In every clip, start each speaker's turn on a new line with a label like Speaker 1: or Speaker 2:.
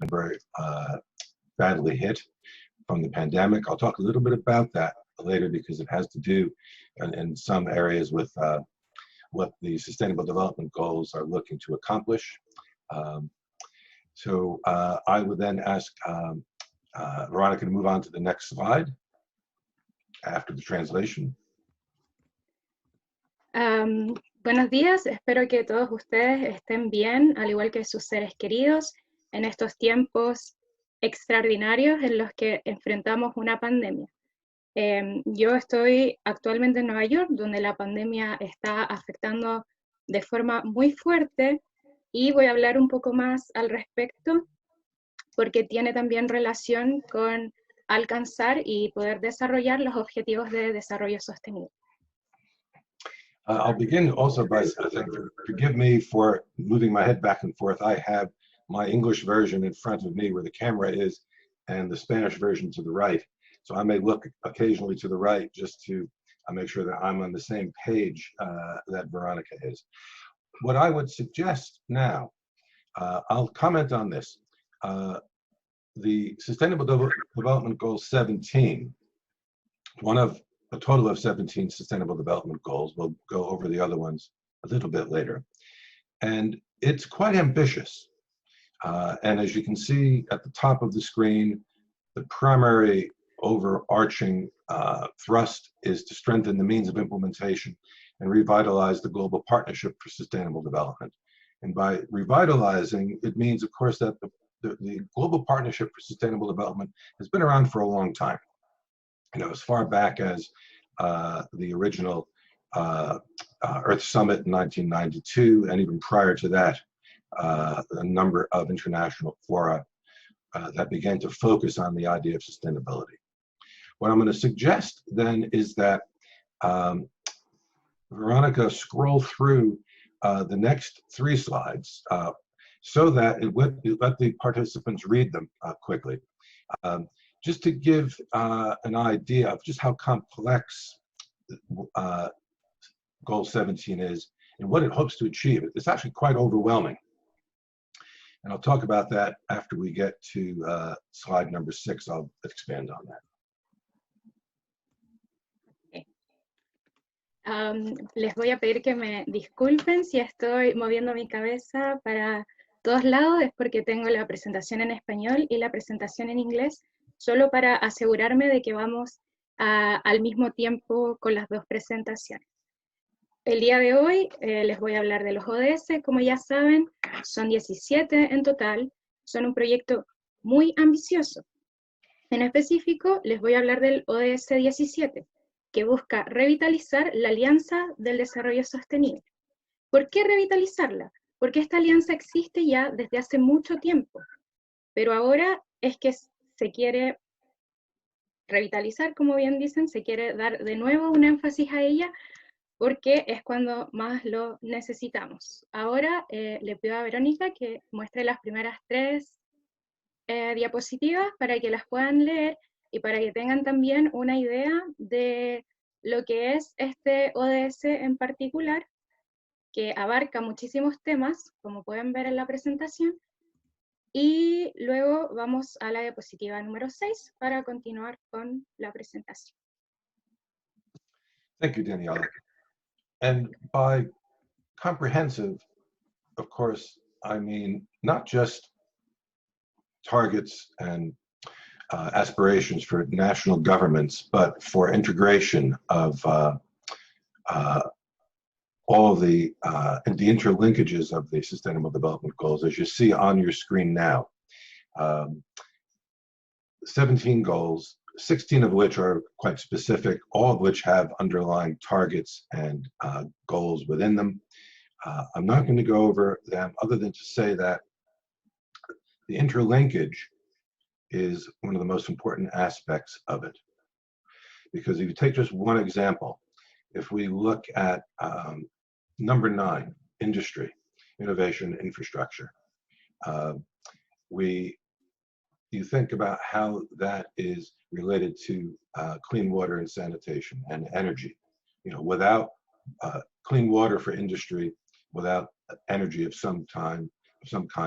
Speaker 1: been very badly hit from the pandemic. I'll talk a little bit about that later because it has to do in some areas with what the Sustainable Development Goals are looking to accomplish. So I would then ask Veronica to move on to the next slide after the translation.
Speaker 2: Buenos días, espero que todos ustedes estén bien, al igual que sus seres queridos, en estos tiempos extraordinarios en los que enfrentamos una pandemia. Yo estoy actualmente en Nueva York, donde la pandemia está afectando de forma muy fuerte, y voy a hablar un poco más al respecto, porque tiene también relación con alcanzar y poder desarrollar los objetivos de desarrollo sostenible.
Speaker 1: I'll begin also by saying, forgive me for moving my head back and forth. I have my English version in front of me where the camera is and the Spanish version to the right. So I may look occasionally to the right just to make sure that I'm on the same page that Veronica is. What I would suggest now, I'll comment on this. The Sustainable Development Goal 17, one of a total of 17 Sustainable Development Goals. We'll go over the other ones a little bit later. And it's quite ambitious. And as you can see at the top of the screen, the primary overarching thrust is to strengthen the means of implementation and revitalize the global partnership for sustainable development. And by revitalizing, it means, of course, that the global partnership for sustainable development has been around for a long time. You know, as far back as the original Earth Summit in 1992, and even prior to that, a number of international fora that began to focus on the idea of sustainability. What I'm going to suggest then is that Veronica scroll through the next 3 slides so that it let the participants read them quickly. Just to give an idea of just how complex Goal 17 is and what it hopes to achieve. It's actually quite overwhelming. And I'll talk about that after we get to slide number 6. I'll expand on that.
Speaker 2: Les voy a pedir que me disculpen si estoy moviendo mi cabeza para todos lados, es porque tengo la presentación en español y la presentación en inglés, solo para asegurarme de que vamos al mismo tiempo con las dos presentaciones. El día de hoy les voy a hablar de los ODS, como ya saben, son 17 en total, son un proyecto muy ambicioso. En específico, les voy a hablar del ODS 17, que busca revitalizar la Alianza del Desarrollo Sostenible. ¿Por qué revitalizarla? Porque esta alianza existe ya desde hace mucho tiempo, pero ahora es que se quiere revitalizar, como bien dicen, se quiere dar de nuevo un énfasis a ella, porque es cuando más lo necesitamos. Ahora le pido a Verónica que muestre las primeras 3 diapositivas para que las puedan leer y para que tengan también una idea de lo que es este ODS en particular, que abarca muchísimos temas, como pueden ver en la presentación, y luego vamos a la diapositiva número 6 para continuar con la presentación.
Speaker 1: Thank you, Daniela. And by comprehensive, of course, I mean not just targets and aspirations for national governments, but for integration of all of the interlinkages of the Sustainable Development Goals, as you see on your screen now. 17 goals, 16 of which are quite specific, all of which have underlying targets and goals within them. I'm not going to go over them other than to say that the interlinkage is one of the most important aspects of it. Because if you take just one example, if we look at number 9, industry, innovation, infrastructure, you think about how that is related to clean water and sanitation and energy. You know, without clean water for industry, without energy of some kind,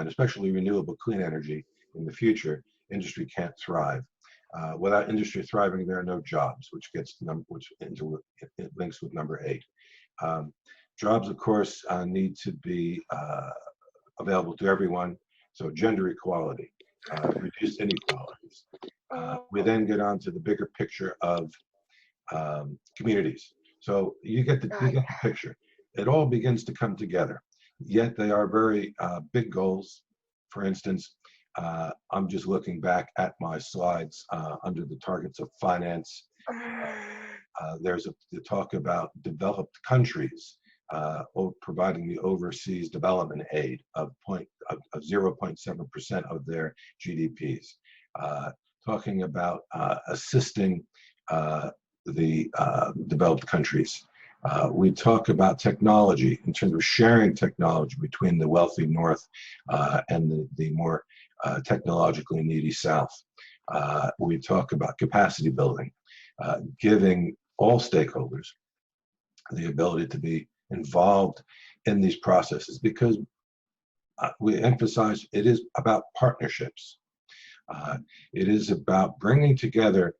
Speaker 1: especially renewable clean energy, in the future, industry can't thrive. Without industry thriving, there are no jobs, which gets it links with number 8. Jobs, of course, need to be available to everyone. So gender equality, reduced inequalities. We then get on to the bigger picture of communities. So you get the picture. It all begins to come together. Yet they are very big goals. For instance, I'm just looking back at my slides under the targets of finance. There's the talk about developed countries providing the overseas development aid of 0.7% of their GDPs. Talking about assisting the developed countries. We talk about technology in terms of sharing technology between the wealthy North and the more technologically needy South. We talk about capacity building, giving all stakeholders the ability to be involved in these processes, because we emphasize it is about partnerships. It is about bringing together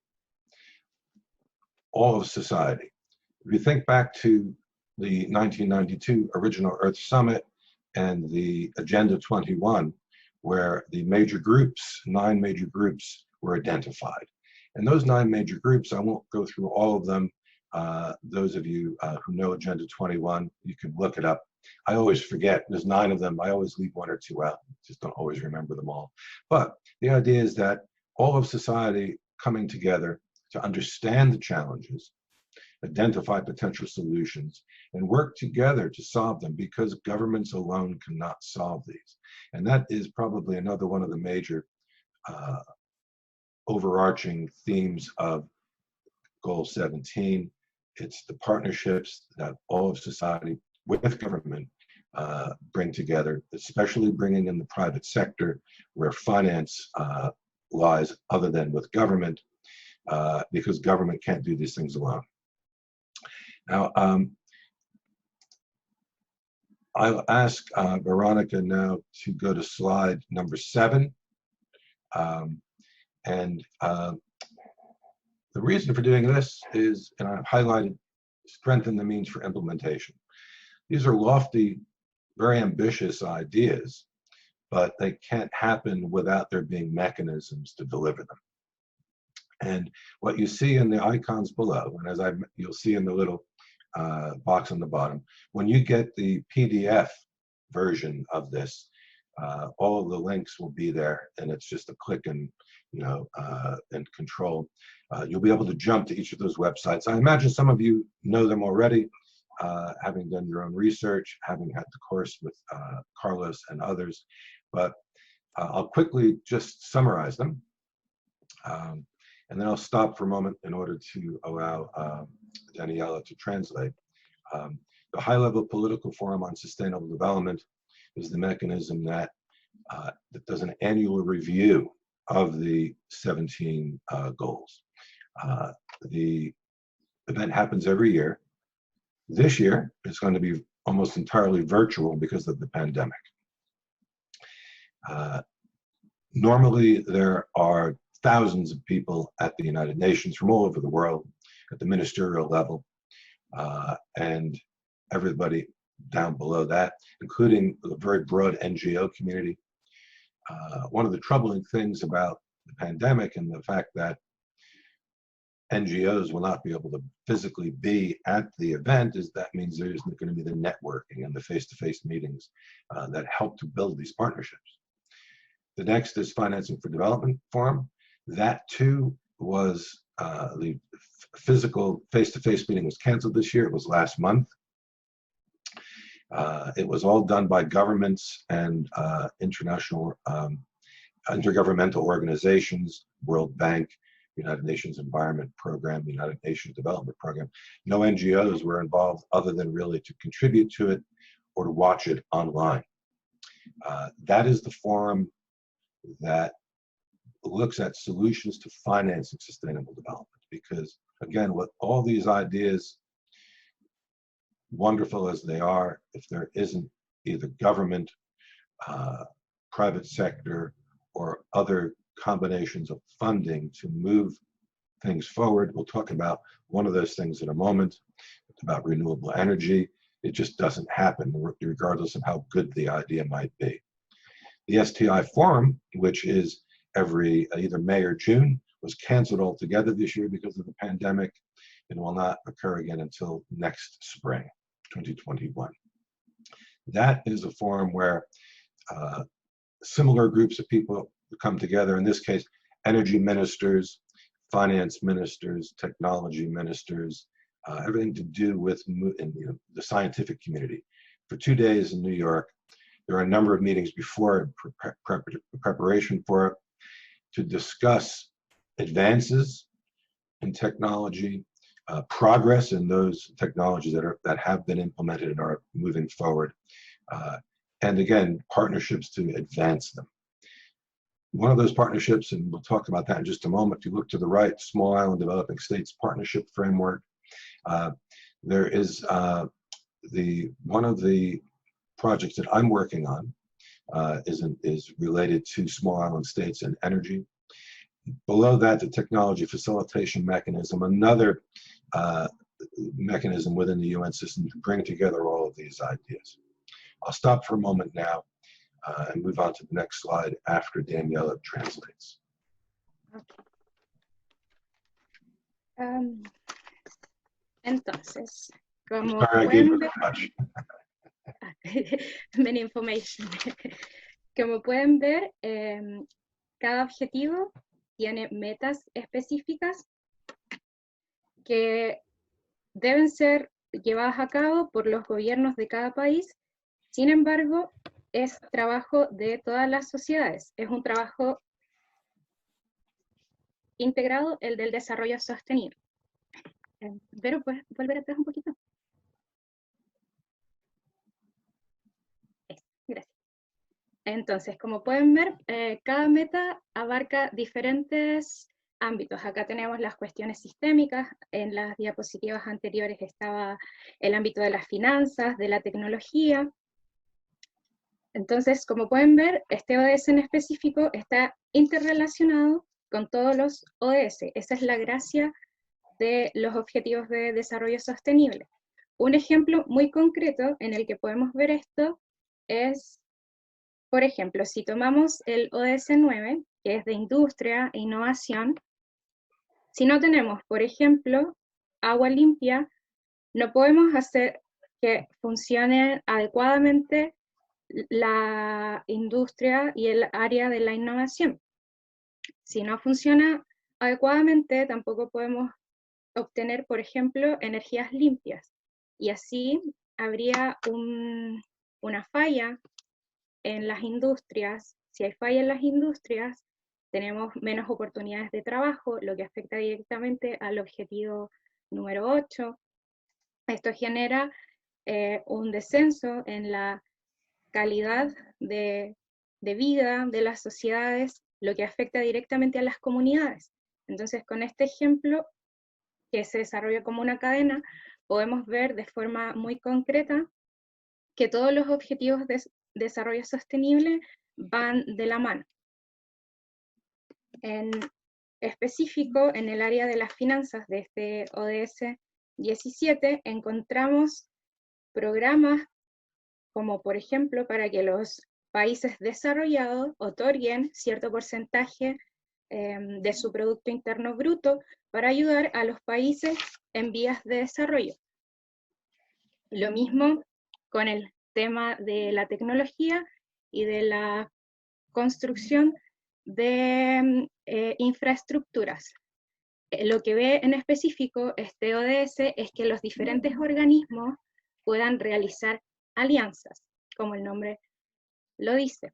Speaker 1: all of society. If you think back to the 1992 Original Earth Summit and the Agenda 21, where the major groups, 9 major groups, were identified. And those 9 major groups, I won't go through all of them. Those of you who know Agenda 21, you can look it up. I always forget, there's 9 of them. I always leave 1 or 2 out, just don't always remember them all. But the idea is that all of society coming together to understand the challenges, identify potential solutions, and work together to solve them, because governments alone cannot solve these. And that is probably another one of the major overarching themes of Goal 17. It's the partnerships that all of society with government bring together, especially bringing in the private sector where finance lies other than with government, because government can't do these things alone. Now, I'll ask Veronica now to go to slide number 7. The reason for doing this is, and I've highlighted, strengthen the means for implementation. These are lofty, very ambitious ideas, but they can't happen without there being mechanisms to deliver them. And what you see in the icons below, and as you'll see in the little box on the bottom, when you get the PDF version of this, all of the links will be there, and it's just a click and and control. You'll be able to jump to each of those websites. I imagine some of you know them already, having done your own research, having had the course with Carlos and others, but I'll quickly just summarize them. And then I'll stop for a moment in order to allow Daniela to translate. The High-Level Political Forum on Sustainable Development is the mechanism that does an annual review of the 17 goals. The event happens every year. This year, it's going to be almost entirely virtual because of the pandemic. Normally, there are thousands of people at the United Nations from all over the world at the ministerial level, and everybody down below that, including the very broad NGO community. One of the troubling things about the pandemic and the fact that NGOs will not be able to physically be at the event is that means there isn't going to be the networking and the face-to-face meetings that help to build these partnerships. The next is Financing for Development Forum. That too was the physical face-to-face meeting was canceled this year. It was last month. It was all done by governments and international intergovernmental organizations, World Bank, United Nations Environment Program, United Nations Development Program. No NGOs were involved other than really to contribute to it or to watch it online. That is the forum that looks at solutions to financing sustainable development, because again, with all these ideas, wonderful as they are, if there isn't either government, private sector, or other combinations of funding to move things forward. We'll talk about one of those things in a moment, about renewable energy. It just doesn't happen, regardless of how good the idea might be. The STI Forum, which is every either May or June, was canceled altogether this year because of the pandemic and will not occur again until next spring, 2021. That is a forum where similar groups of people come together, in this case, energy ministers, finance ministers, technology ministers, everything to do with the scientific community. For 2 days in New York, there are a number of meetings before preparation for it to discuss advances in technology, progress in those technologies that have been implemented and are moving forward, and again, partnerships to advance them. One of those partnerships, and we'll talk about that in just a moment, if you look to the right, Small Island Developing States Partnership Framework. There is one of the projects that I'm working on is related to small island states and energy. Below that, the Technology Facilitation Mechanism, another mechanism within the UN system to bring together all of these ideas. I'll stop for a moment now and move on to the next slide after Daniela translates.
Speaker 2: Entonces, como
Speaker 1: Sorry, I gave you
Speaker 2: pueden ver,
Speaker 1: too much.
Speaker 2: many information. Como pueden ver, cada objetivo tiene metas específicas que deben ser llevadas a cabo por los gobiernos de cada país. Sin embargo, es trabajo de todas las sociedades. Es un trabajo integrado, el del desarrollo sostenible. Vero, ¿puedes volver atrás un poquito? Gracias. Entonces, como pueden ver, cada meta abarca diferentes ámbitos. Acá tenemos las cuestiones sistémicas, en las diapositivas anteriores estaba el ámbito de las finanzas, de la tecnología. Entonces, como pueden ver, este ODS en específico está interrelacionado con todos los ODS. Esa es la gracia de los Objetivos de Desarrollo Sostenible. Un ejemplo muy concreto en el que podemos ver esto es, por ejemplo, si tomamos el ODS 9, que es de industria e innovación, si no tenemos, por ejemplo, agua limpia, no podemos hacer que funcione adecuadamente la industria y el área de la innovación. Si no funciona adecuadamente, tampoco podemos obtener, por ejemplo, energías limpias. Y así habría una falla en las industrias. Si hay falla en las industrias, tenemos menos oportunidades de trabajo, lo que afecta directamente al objetivo número 8. Esto genera un descenso en la calidad de vida de las sociedades, lo que afecta directamente a las comunidades. Entonces, con este ejemplo, que se desarrolla como una cadena, podemos ver de forma muy concreta que todos los objetivos de desarrollo sostenible van de la mano. En específico, en el área de las finanzas de este ODS 17, encontramos programas como, por ejemplo, para que los países desarrollados otorguen cierto porcentaje de su Producto Interno Bruto para ayudar a los países en vías de desarrollo. Lo mismo con el tema de la tecnología y de la construcción de infraestructuras. Lo que ve en específico este ODS es que los diferentes organismos puedan realizar alianzas, como el nombre lo dice.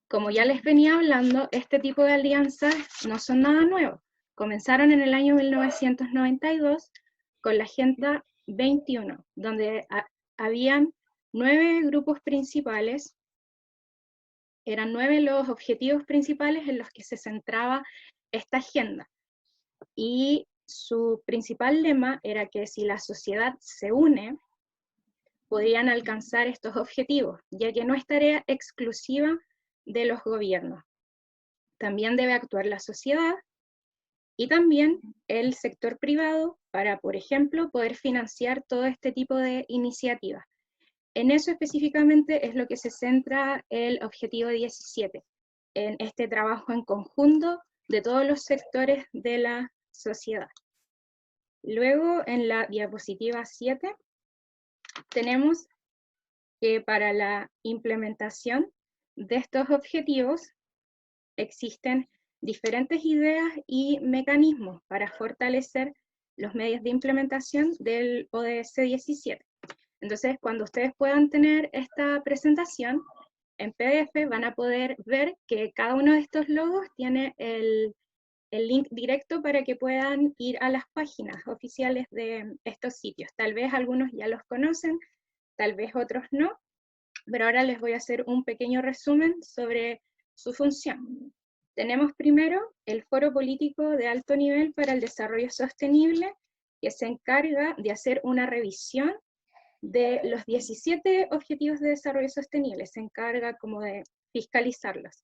Speaker 2: Como ya les venía hablando, este tipo de alianzas no son nada nuevo. Comenzaron en el año 1992 con la Agenda 21, donde habían 9 grupos principales, eran 9 los objetivos principales en los que se centraba esta agenda. Y su principal lema era que si la sociedad se une, podrían alcanzar estos objetivos, ya que no es tarea exclusiva de los gobiernos. también debe actuar la sociedad y también el sector privado para, por ejemplo, poder financiar todo este tipo de iniciativas. En eso específicamente es lo que se centra el objetivo 17, en este trabajo en conjunto de todos los sectores de la sociedad. Luego, en la diapositiva 7, tenemos que para la implementación de estos objetivos existen diferentes ideas y mecanismos para fortalecer los medios de implementación del ODS 17. Entonces, cuando ustedes puedan tener esta presentación en PDF, van a poder ver que cada uno de estos logos tiene el link directo para que puedan ir a las páginas oficiales de estos sitios. Tal vez algunos ya los conocen, tal vez otros no, pero ahora les voy a hacer un pequeño resumen sobre su función. Tenemos primero el Foro Político de Alto Nivel para el Desarrollo Sostenible, que se encarga de hacer una revisión de los 17 Objetivos de Desarrollo Sostenible, se encarga como de fiscalizarlos.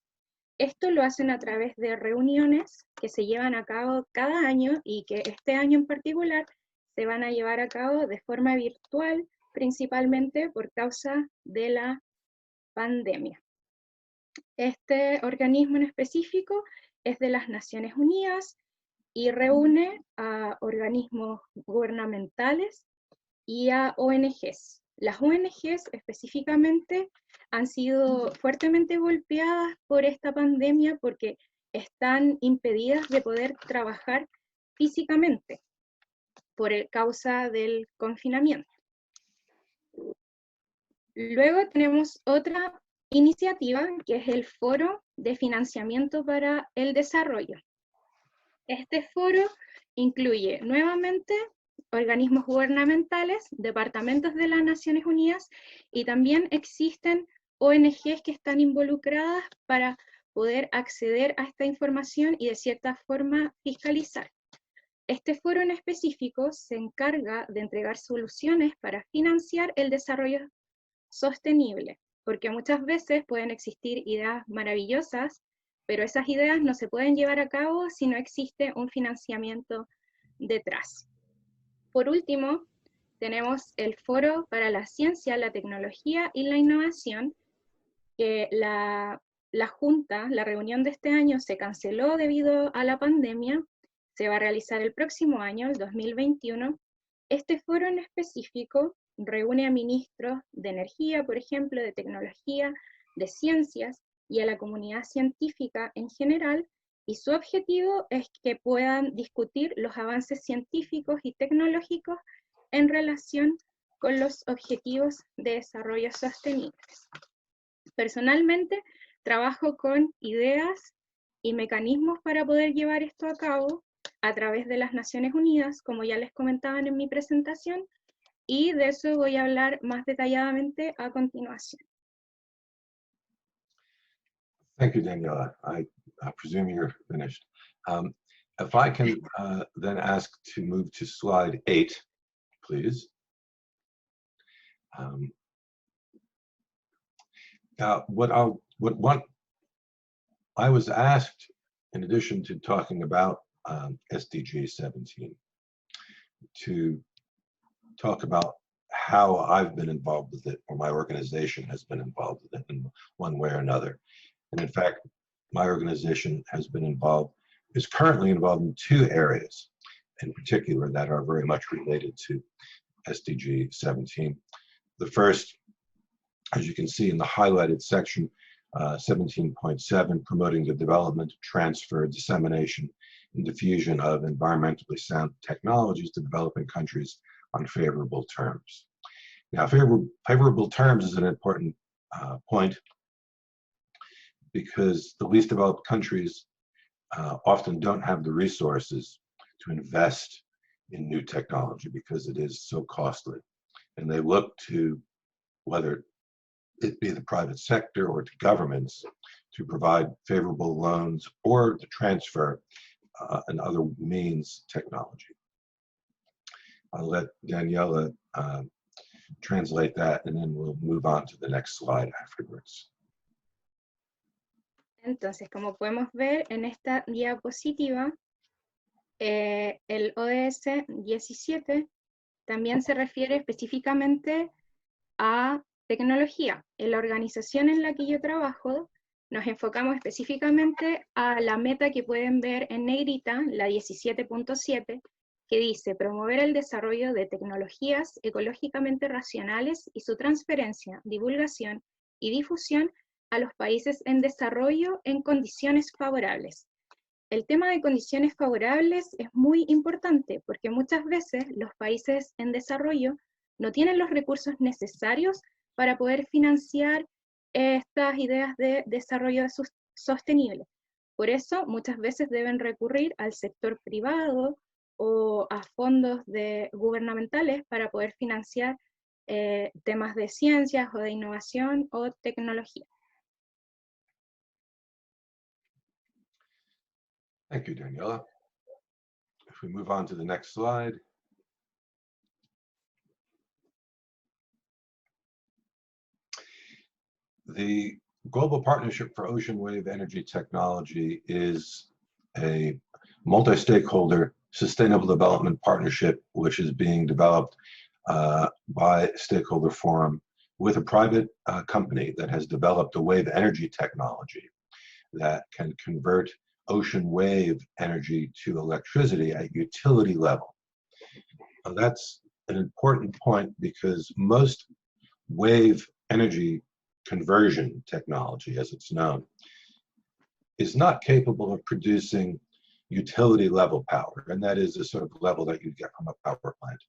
Speaker 2: Esto lo hacen a través de reuniones que se llevan a cabo cada año y que este año en particular se van a llevar a cabo de forma virtual, principalmente por causa de la pandemia. Este organismo en específico es de las Naciones Unidas y reúne a organismos gubernamentales y a ONGs. Las ONGs específicamente han sido fuertemente golpeadas por esta pandemia porque están impedidas de poder trabajar físicamente por causa del confinamiento. Luego tenemos otra iniciativa que es el Foro de Financiamiento para el Desarrollo. Este foro incluye nuevamente organismos gubernamentales, departamentos de las Naciones Unidas y también existen ONGs que están involucradas para poder acceder a esta información y de cierta forma fiscalizar. Este foro en específico se encarga de entregar soluciones para financiar el desarrollo sostenible, porque muchas veces pueden existir ideas maravillosas, pero esas ideas no se pueden llevar a cabo si no existe un financiamiento detrás. Por último, tenemos el Foro para la Ciencia, la Tecnología y la Innovación, que la Junta, la reunión de este año se canceló debido a la pandemia, se va a realizar el próximo año, el 2021. Este foro en específico reúne a ministros de energía, por ejemplo, de tecnología, de ciencias y a la comunidad científica en general, y su objetivo es que puedan discutir los avances científicos y tecnológicos en relación con los objetivos de desarrollo sostenibles. Personalmente, trabajo con ideas y mecanismos para poder llevar esto a cabo a través de las Naciones Unidas, como ya les comentaban en mi presentación, y de eso voy a hablar más detalladamente a continuación.
Speaker 1: Thank you, Daniela. I presume you're finished. If I can then ask to move to slide 8, please. What I was asked, in addition to talking about SDG 17, to talk about how I've been involved with it, or my organization has been involved with it in one way or another. And in fact, my organization is currently involved in 2 areas in particular that are very much related to SDG 17. The first, as you can see in the highlighted section, 17.7, promoting the development, transfer, dissemination, and diffusion of environmentally sound technologies to developing countries on favorable terms. Now, favorable terms is an important point, because the least developed countries often don't have the resources to invest in new technology because it is so costly. And they look to, whether it be the private sector or to governments, to provide favorable loans or to transfer and other means technology. I'll let Daniela translate that, and then we'll move on to the next slide afterwards.
Speaker 2: Entonces, como podemos ver en esta diapositiva, el ODS 17 también se refiere específicamente a tecnología. En la organización en la que yo trabajo, nos enfocamos específicamente a la meta que pueden ver en negrita, la 17.7, que dice promover el desarrollo de tecnologías ecológicamente racionales y su transferencia, divulgación y difusión a los países en desarrollo en condiciones favorables. El tema de condiciones favorables es muy importante porque muchas veces los países en desarrollo no tienen los recursos necesarios para poder financiar estas ideas de desarrollo sostenible. Por eso muchas veces deben recurrir al sector privado o a fondos gubernamentales para poder financiar temas de ciencias o de innovación o tecnología.
Speaker 1: Thank you, Daniela. If we move on to the next slide. The Global Partnership for Ocean Wave Energy Technology is a multi-stakeholder sustainable development partnership which is being developed by Stakeholder Forum with a private company that has developed a wave energy technology that can convert ocean wave energy to electricity at utility level. That's an important point because most wave energy conversion technology, as it's known, is not capable of producing utility level power, and that is the sort of level that you get from a power plant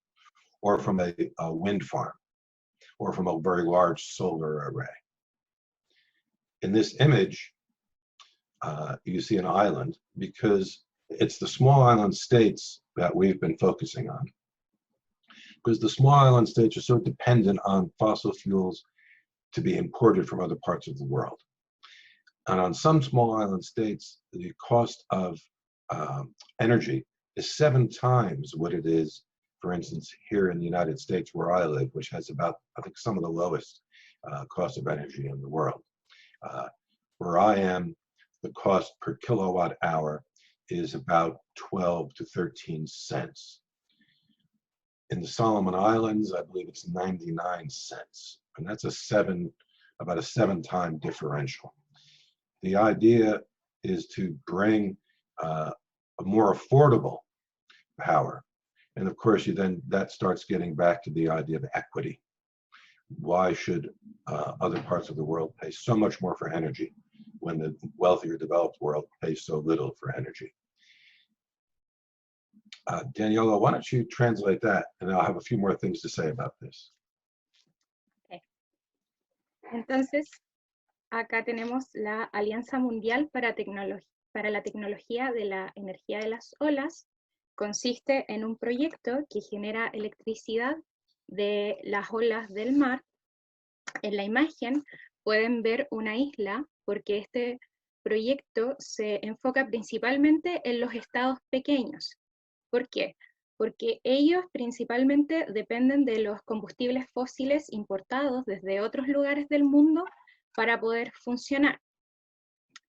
Speaker 1: or from a wind farm or from a very large solar array. In this image, you see an island because it's the small island states that we've been focusing on, because the small island states are so dependent on fossil fuels to be imported from other parts of the world. And on some small island states, the cost of energy is 7 times what it is, for instance, here in the United States where I live, which has about, I think, some of the lowest cost of energy in the world. Where I am, the cost per kilowatt hour is about 12 to 13 cents. In the Solomon Islands, I believe it's 99 cents. And that's about a 7-time differential. The idea is to bring a more affordable power. And of course, that starts getting back to the idea of equity. Why should other parts of the world pay so much more for energy when the wealthier developed world pays so little for energy? Daniela, why don't you translate that, and I'll have a few more things to say about this.
Speaker 2: Okay. Entonces, acá tenemos la Alianza Mundial para la Tecnología de la Energía de las Olas. Consiste en un proyecto que genera electricidad de las olas del mar. En la imagen pueden ver una isla, porque este proyecto se enfoca principalmente en los estados pequeños. ¿Por qué? Porque ellos principalmente dependen de los combustibles fósiles importados desde otros lugares del mundo para poder funcionar.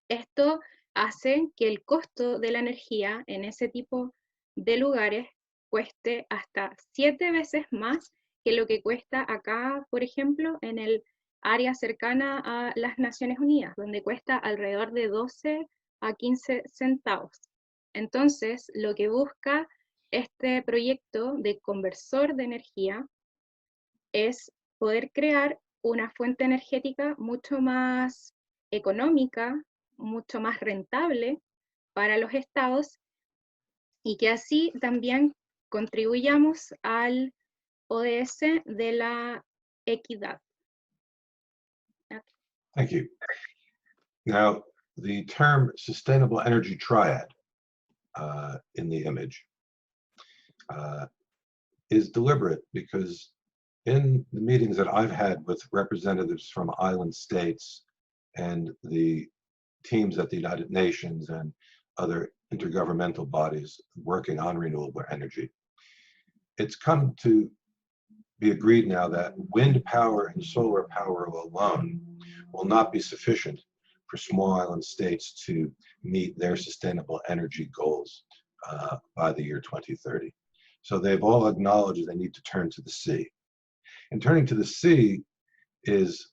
Speaker 2: Esto hace que el costo de la energía en ese tipo de lugares cueste hasta 7 veces más que lo que cuesta acá, por ejemplo, en el área cercana a las Naciones Unidas, donde cuesta alrededor de 12 a 15 centavos. Entonces, lo que busca este proyecto de conversor de energía es poder crear una fuente energética mucho más económica, mucho más rentable para los estados, y que así también contribuyamos al ODS de la equidad.
Speaker 1: Thank you. Now, the term sustainable energy triad in the image is deliberate because in the meetings that I've had with representatives from island states and the teams at the United Nations and other intergovernmental bodies working on renewable energy, it's come to be agreed now that wind power and solar power alone will not be sufficient for small island states to meet their sustainable energy goals by the year 2030. So they've all acknowledged they need to turn to the sea. And turning to the sea is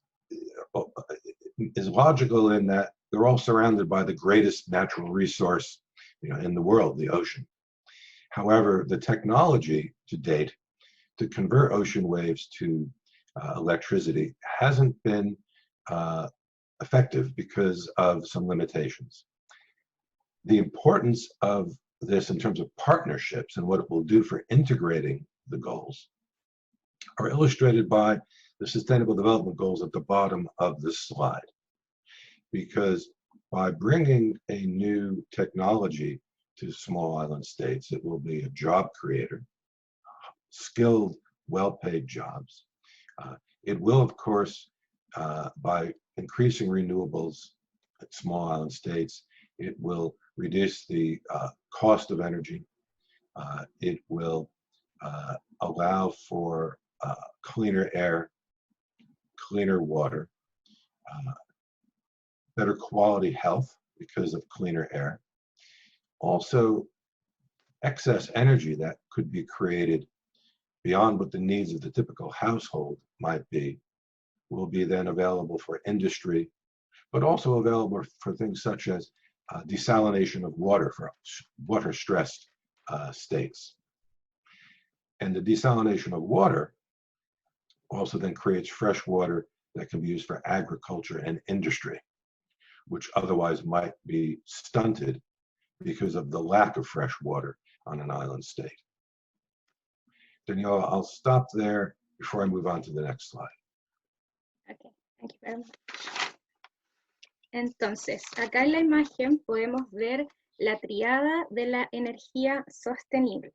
Speaker 1: logical in that they're all surrounded by the greatest natural resource, in the world, the ocean. However, the technology to date to convert ocean waves to electricity hasn't been effective because of some limitations. The importance of this in terms of partnerships and what it will do for integrating the goals are illustrated by the Sustainable Development Goals at the bottom of this slide. Because by bringing a new technology to small island states, it will be a job creator, skilled, well-paid jobs. It will, of course, by increasing renewables at small island states, it will reduce the cost of energy. It will allow for cleaner air, cleaner water, better quality health because of cleaner air. Also, excess energy that could be created beyond what the needs of the typical household might be will be then available for industry, but also available for things such as desalination of water for water-stressed states. And the desalination of water also then creates fresh water that can be used for agriculture and industry, which otherwise might be stunted because of the lack of fresh water on an island state. Daniela, I'll stop there before I move on to the next slide.
Speaker 2: Okay, thank you very much. Entonces, acá en la imagen podemos ver la triada de la energía sostenible.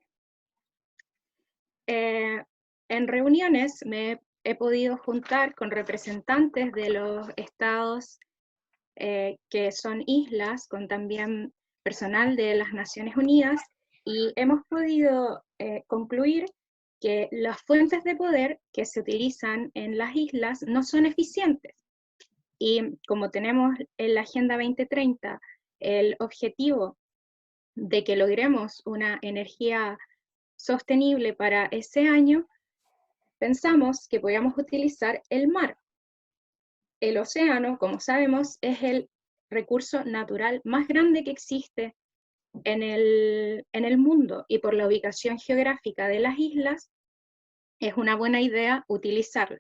Speaker 2: En reuniones me he podido juntar con representantes de los estados que son islas, con también personal de las Naciones Unidas, y hemos podido concluir que las fuentes de poder que se utilizan en las islas no son eficientes. Y como tenemos en la Agenda 2030 el objetivo de que logremos una energía sostenible para ese año, pensamos que podíamos utilizar el mar. El océano, como sabemos, es el recurso natural más grande que existe en el mundo, y por la ubicación geográfica de las islas, es una buena idea utilizarlo.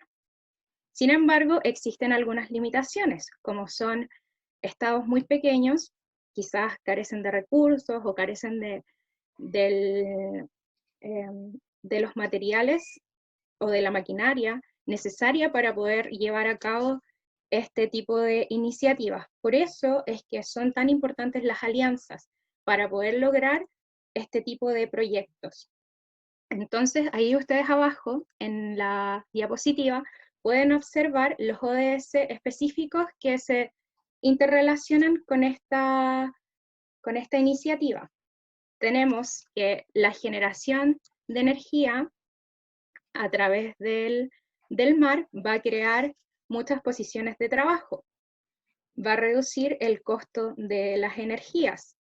Speaker 2: Sin embargo, existen algunas limitaciones, como son estados muy pequeños, quizás carecen de recursos o carecen de los materiales o de la maquinaria necesaria para poder llevar a cabo este tipo de iniciativas. Por eso es que son tan importantes las alianzas para poder lograr este tipo de proyectos. Entonces, ahí ustedes abajo, en la diapositiva, pueden observar los ODS específicos que se interrelacionan con esta iniciativa. Tenemos que la generación de energía a través del mar va a crear muchas posiciones de trabajo, va a reducir el costo de las energías.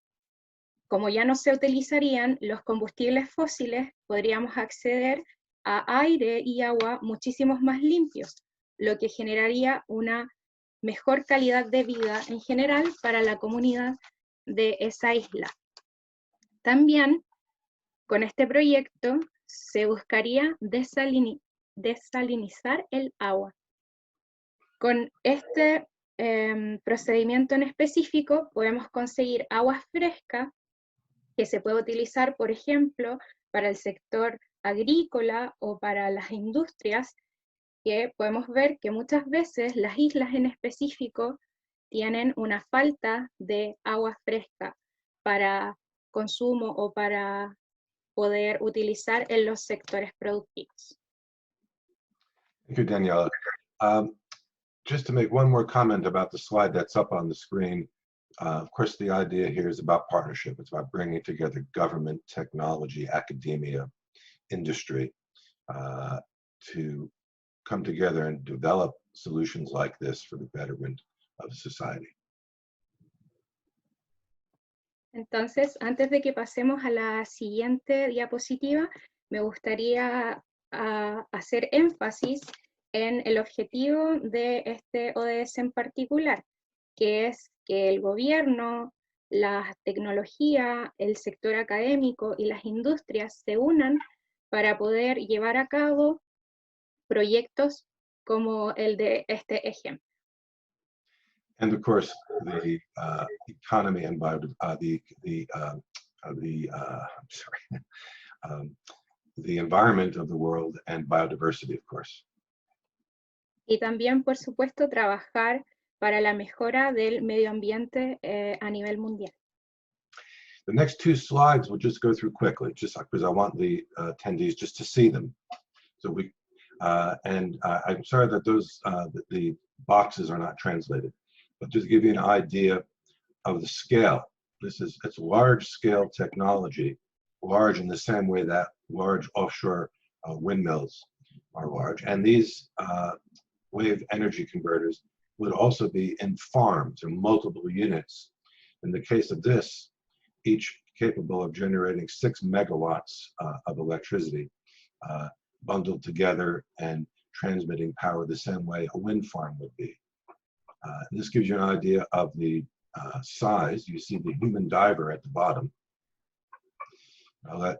Speaker 2: Como ya no se utilizarían los combustibles fósiles, podríamos acceder a aire y agua muchísimos más limpios, lo que generaría una mejor calidad de vida en general para la comunidad de esa isla. También, con este proyecto, se buscaría desalinizar el agua. Con este procedimiento en específico, podemos conseguir agua fresca que se puede utilizar, por ejemplo, para el sector agrícola o para las industrias, que podemos ver que muchas veces las islas en específico tienen una falta de agua fresca para consumo o para poder utilizar en los sectores productivos.
Speaker 1: Thank you, Daniela. Just to make one more comment about the slide that's up on the screen, of course, the idea here is about partnership. It's about bringing together government, technology, academia, industry to come together and develop solutions like this for the betterment of society.
Speaker 2: Entonces, antes de que pasemos a la siguiente diapositiva, me gustaría hacer énfasis en el objetivo de este ODS en particular, que es que el gobierno, la tecnología, el sector académico y las industrias se unan para poder llevar a cabo proyectos como el de este ejemplo.
Speaker 1: And of course, the economy and the environment of the world and biodiversity, of course.
Speaker 2: Y también, por supuesto, trabajar para la mejora del medio ambiente a nivel mundial.
Speaker 1: The next two slides we'll just go through quickly, just because I want the attendees just to see them. So I'm sorry that the boxes are not translated, but just to give you an idea of the scale. It's large scale technology, large in the same way that large offshore windmills are large. And these wave energy converters would also be in farms or multiple units. In the case of this, each capable of generating 6 megawatts of electricity bundled together and transmitting power the same way a wind farm would be. This gives you an idea of the size. You see the human diver at the bottom. I'll let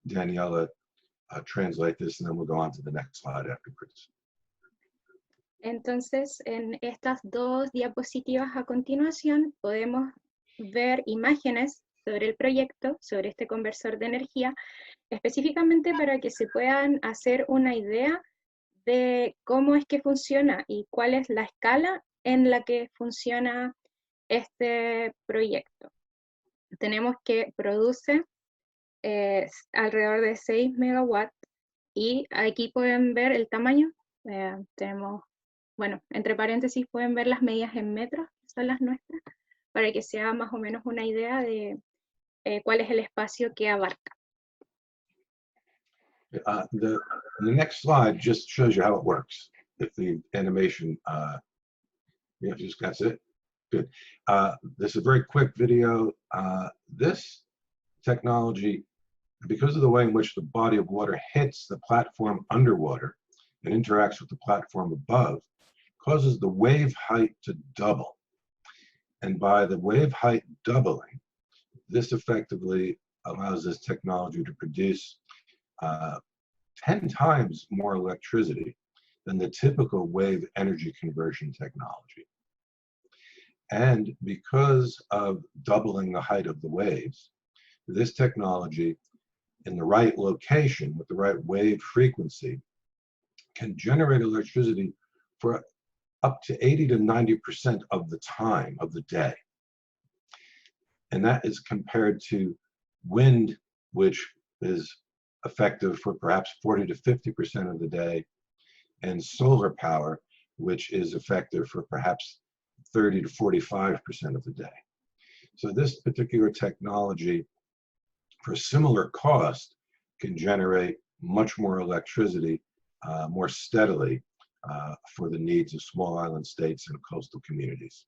Speaker 1: Daniela translate this, and then we'll go on to the next slide afterwards.
Speaker 2: Entonces, en estas dos diapositivas a continuación, podemos ver imágenes sobre el proyecto, sobre este conversor de energía, específicamente para que se puedan hacer una idea de cómo es que funciona y cuál es la escala en la que funciona este proyecto. Tenemos que produce alrededor de 6 megawatts y aquí pueden ver el tamaño. Tenemos, bueno, entre paréntesis pueden ver las medidas en metros, son las nuestras, para que se haga más o menos una idea de cuál es el espacio que abarca.
Speaker 1: The next slide just shows you how it works. If the animation, yeah, just that's it. Good. This is a very quick video. This technology, because of the way in which the body of water hits the platform underwater and interacts with the platform above, causes the wave height to double. And by the wave height doubling, this effectively allows this technology to produce 10 times more electricity than the typical wave energy conversion technology. And because of doubling the height of the waves, this technology in the right location with the right wave frequency can generate electricity for up to 80 to 90% of the time of the day. And that is compared to wind, which is effective for perhaps 40 to 50% of the day, and solar power, which is effective for perhaps 30 to 45% of the day. So this particular technology, for similar cost, can generate much more electricity more steadily for the needs of small island states and coastal communities.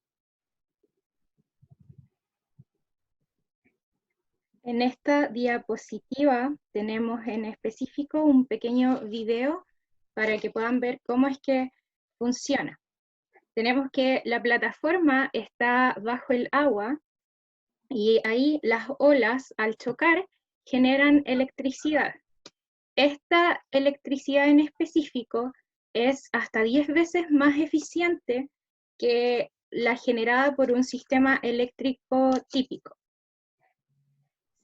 Speaker 2: En esta diapositiva tenemos en específico un pequeño video para que puedan ver cómo es que funciona. Tenemos que la plataforma está bajo el agua y ahí las olas al chocar generan electricidad. Esta electricidad en específico es hasta 10 veces más eficiente que la generada por un sistema eléctrico típico.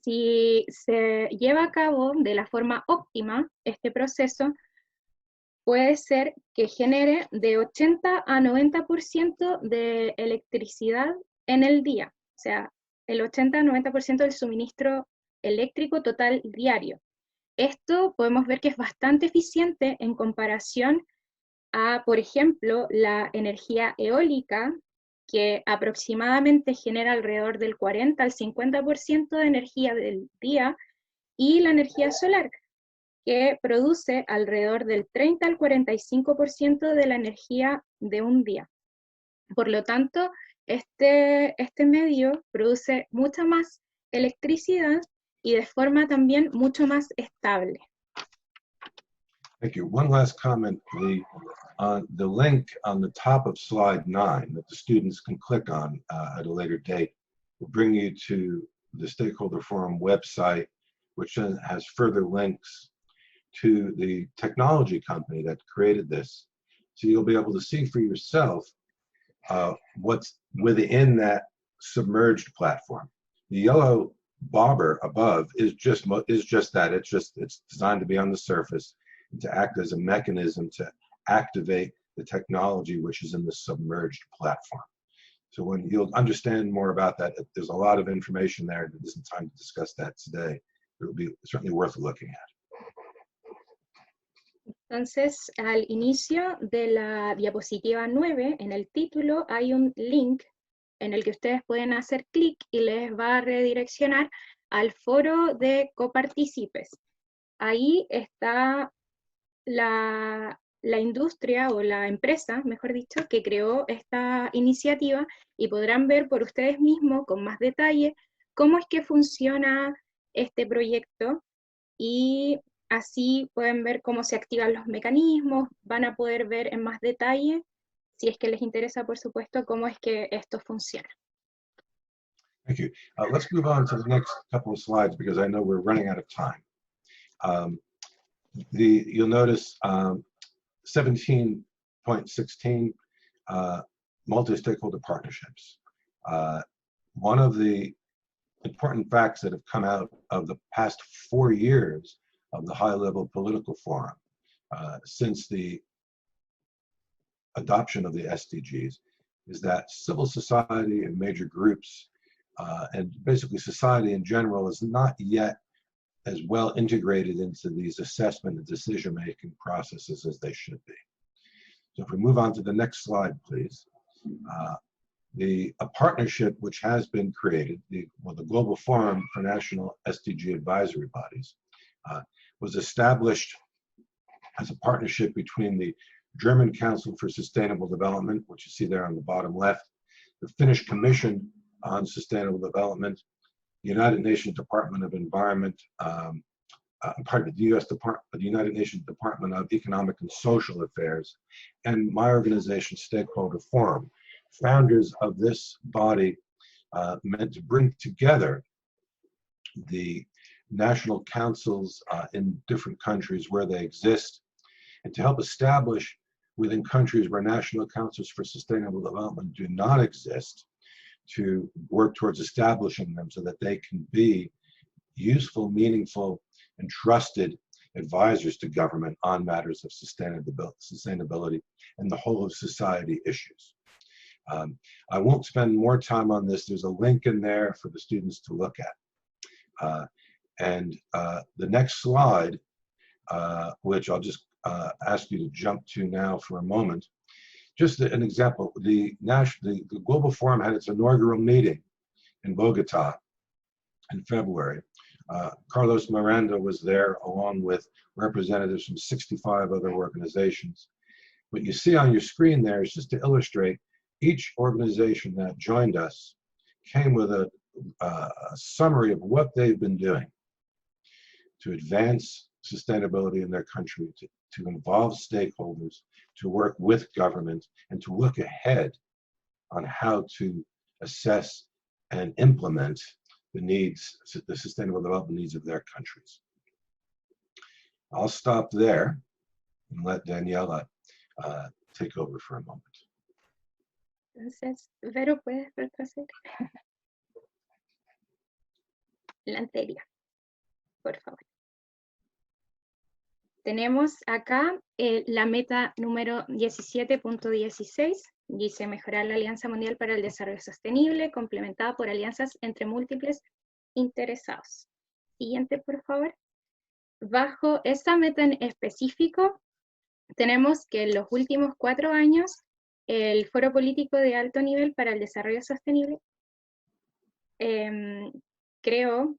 Speaker 2: Si se lleva a cabo de la forma óptima este proceso, puede ser que genere de 80 a 90% de electricidad en el día, o sea, el 80 a 90% del suministro eléctrico total diario. Esto podemos ver que es bastante eficiente en comparación a, por ejemplo, la energía eólica, que aproximadamente genera alrededor del 40 al 50% de energía del día, y la energía solar, que produce alrededor del 30 al 45% de la energía de un día. Por lo tanto, este medio produce mucha más electricidad y de forma también mucho más estable.
Speaker 1: Thank you. One last comment. The link on the top of slide 9 that the students can click on at a later date will bring you to the Stakeholder Forum website, which then has further links to the technology company that created this. So you'll be able to see for yourself what's within that submerged platform. The yellow bobber above is just that. It's designed to be on the surface and to act as a mechanism to activate the technology which is in the submerged platform. So when you'll understand more about that, there's a lot of information there. There isn't time to discuss that today. It will be certainly worth looking at.
Speaker 2: Entonces, al inicio de la diapositiva 9, en el título hay un link en el que ustedes pueden hacer clic y les va a redireccionar al foro de copartícipes. Ahí está la industria o la empresa, mejor dicho, que creó esta iniciativa y podrán ver por ustedes mismos con más detalle cómo es que funciona este proyecto y así pueden ver cómo se activan los mecanismos, van a poder ver en más detalle, si es que les interesa, por supuesto, cómo es que esto funciona.
Speaker 1: Thank you. Let's move on to the next couple of slides because I know we're running out of time. You'll notice 17.16 multi-stakeholder partnerships. One of the important facts that have come out of the past 4 years of the high-level political forum since the adoption of the SDGs is that civil society and major groups and basically society in general is not yet as well integrated into these assessment and decision-making processes as they should be. So if we move on to the next slide, please. A partnership which has been created, the Global Forum for National SDG Advisory Bodies, was established as a partnership between the German Council for Sustainable Development, which you see there on the bottom left, the Finnish Commission on Sustainable Development, the United Nations Department of Environment, the United Nations Department of Economic and Social Affairs, and my organization, Stakeholder Forum. Founders of this body meant to bring together the national councils in different countries where they exist, and to help establish within countries where national councils for sustainable development do not exist, to work towards establishing them so that they can be useful, meaningful, and trusted advisors to government on matters of sustainability and the whole of society issues. I won't spend more time on this. There's a link in there for the students to look at. The next slide, which I'll just ask you to jump to now for a moment, just an example. The Global Forum had its inaugural meeting in Bogota in February. Carlos Miranda was there along with representatives from 65 other organizations. What you see on your screen there is just to illustrate each organization that joined us came with a summary of what they've been doing to advance sustainability in their country, to involve stakeholders, to work with government, and to look ahead on how to assess and implement the needs, the sustainable development needs of their countries. I'll stop there and let Daniela take over for a moment.
Speaker 2: Entonces, Vero, ¿puedes retroceder? La anterior, por favor. Tenemos acá la meta número 17.16, dice mejorar la Alianza Mundial para el Desarrollo Sostenible, complementada por alianzas entre múltiples interesados. Siguiente, por favor. Bajo esta meta en específico, tenemos que en los últimos 4 años, el Foro Político de Alto Nivel para el Desarrollo Sostenible creó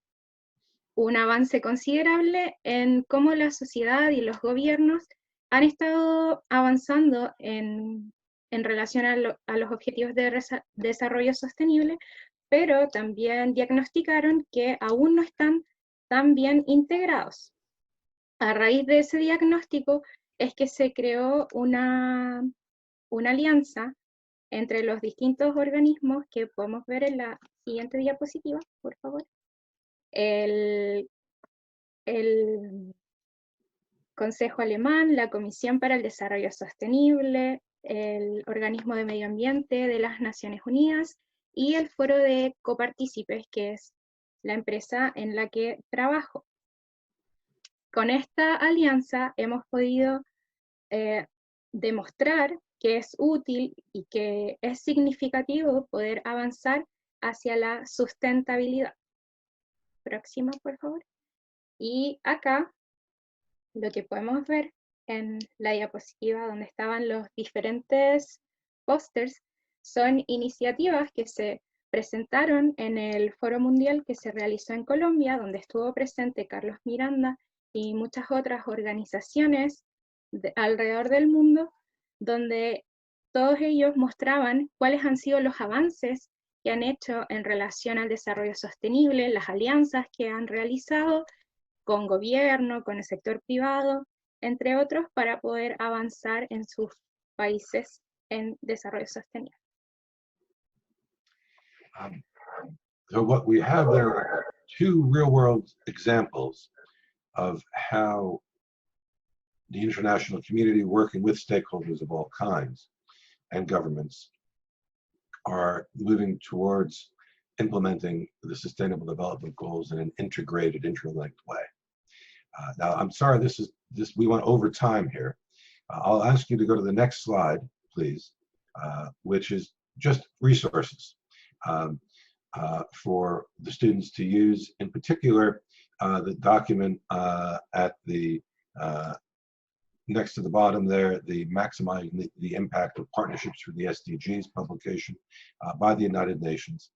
Speaker 2: un avance considerable en cómo la sociedad y los gobiernos han estado avanzando en relación a los objetivos de desarrollo sostenible, pero también diagnosticaron que aún no están tan bien integrados. A raíz de ese diagnóstico es que se creó una alianza entre los distintos organismos que podemos ver en la siguiente diapositiva, por favor. El Consejo Alemán, la Comisión para el Desarrollo Sostenible, el Organismo de Medio Ambiente de las Naciones Unidas y el Foro de Copartícipes, que es la empresa en la que trabajo. Con esta alianza hemos podido demostrar que es útil y que es significativo poder avanzar hacia la sustentabilidad. Próxima, por favor. Y acá lo que podemos ver en la diapositiva donde estaban los diferentes pósters son iniciativas que se presentaron en el Foro Mundial que se realizó en Colombia, donde estuvo presente Carlos Miranda y muchas otras organizaciones alrededor del mundo, donde todos ellos mostraban cuáles han sido los avances que han hecho en relación al desarrollo sostenible, las alianzas que han realizado con gobierno, con el sector privado, entre otros, para poder avanzar en sus países en desarrollo sostenible.
Speaker 1: So what we have there are two real-world examples of how the international community, working with stakeholders of all kinds and governments, are moving towards implementing the Sustainable Development Goals in an integrated, interlinked way. Now, I'm sorry, we went over time here. I'll ask you to go to the next slide, please, which is just resources for the students to use. In particular, the document at the next to the bottom there, the Maximizing the Impact of Partnerships for the SDGs publication by the United Nations.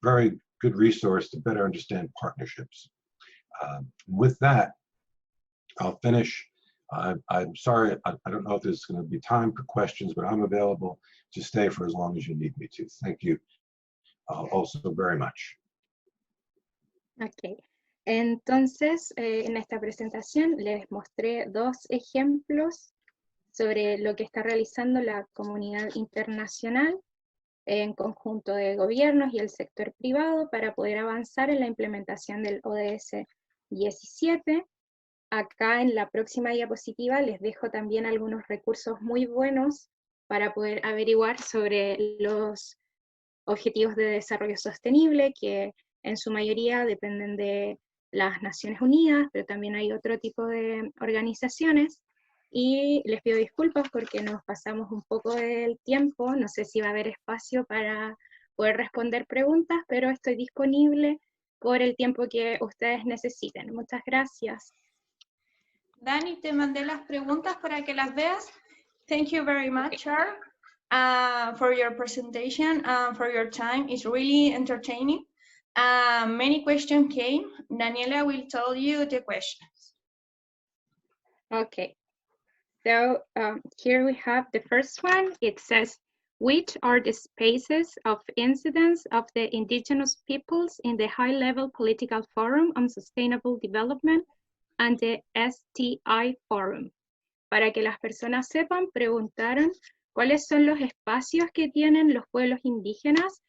Speaker 1: Very good resource to better understand partnerships. With that, I'll finish. I'm sorry, I don't know if there's going to be time for questions, but I'm available to stay for as long as you need me to. Thank you also very much.
Speaker 2: Okay. Entonces, en esta presentación les mostré dos ejemplos sobre lo que está realizando la comunidad internacional en conjunto de gobiernos y el sector privado para poder avanzar en la implementación del ODS 17. Acá en la próxima diapositiva les dejo también algunos recursos muy buenos para poder averiguar sobre los objetivos de desarrollo sostenible, que en su mayoría dependen de las Naciones Unidas, pero también hay otro tipo de organizaciones, y les pido disculpas porque nos pasamos un poco del tiempo, no sé si va a haber espacio para poder responder preguntas, pero estoy disponible por el tiempo que ustedes necesiten. Muchas gracias.
Speaker 3: Dani, te mandé las preguntas para que las veas. Thank you very much, Char, for your presentation, for your time. It's really entertaining. Many questions came. Daniela will tell you the questions.
Speaker 2: Okay. So here we have the first one. It says, which are the spaces of incidence of the indigenous peoples in the high-level political forum on sustainable development and the STI Forum? Para que las personas sepan, preguntaron cuáles son los espacios que tienen los pueblos indígenas